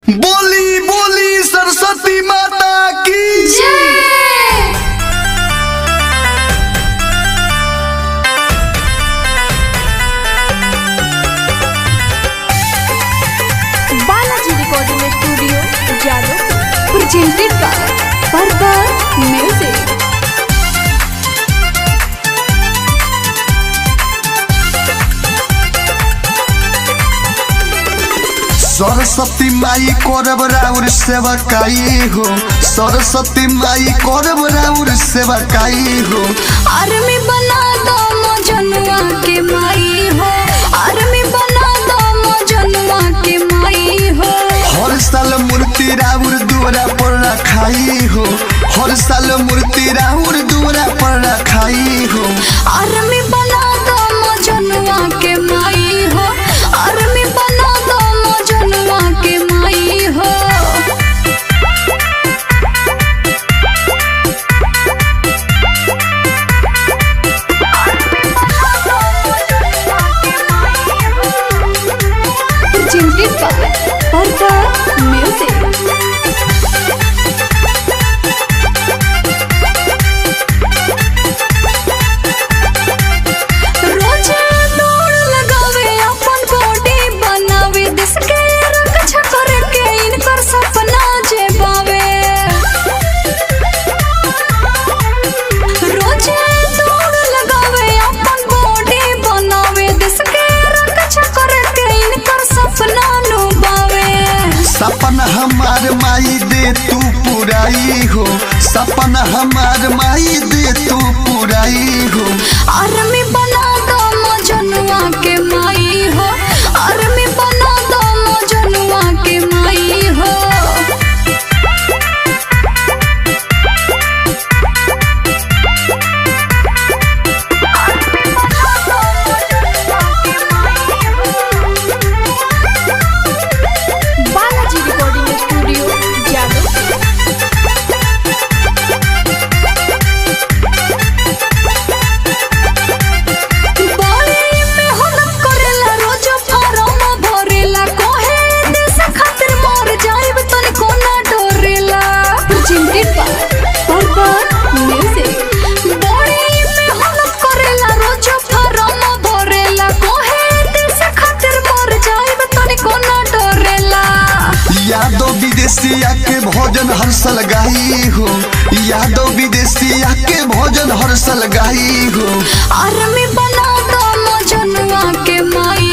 बोली बोली सरस्वती माता की जय। Balaji recording studio Jadav presented by Parda music. Saraswati माई करब राउर सेवा काई हो, सरस्वती माई करब राउर सेवा काई हो। आर्मी बना दो मजनुआ के माई हो, आर्मी बना दो मजनुआ के माई हो। हर साल मूर्ति राउर दुआरा पर रखाई हो, हर साल मूर्ति राउर दुआरा पर रखाई हो। आर्मी बना दो मजनुआ के माई हो, आर्मी बना दो मजनुआ के माई हो। Presented by Parda music. सपना हमार माई दे तू पुराई हो, सपना हमार माई दे तू पुराई हो। आर्मी बना दो मजनुआ के माई हो, आर्मी बना दो मजनुआ के माई हो। Balaji recording studio Jadav. यादव विदेशिया के भोजन हर साल गाई हो, यादव विदेशिया के भोजन हर साल गाई हो। आर्मी बना दो मजनुआ के माई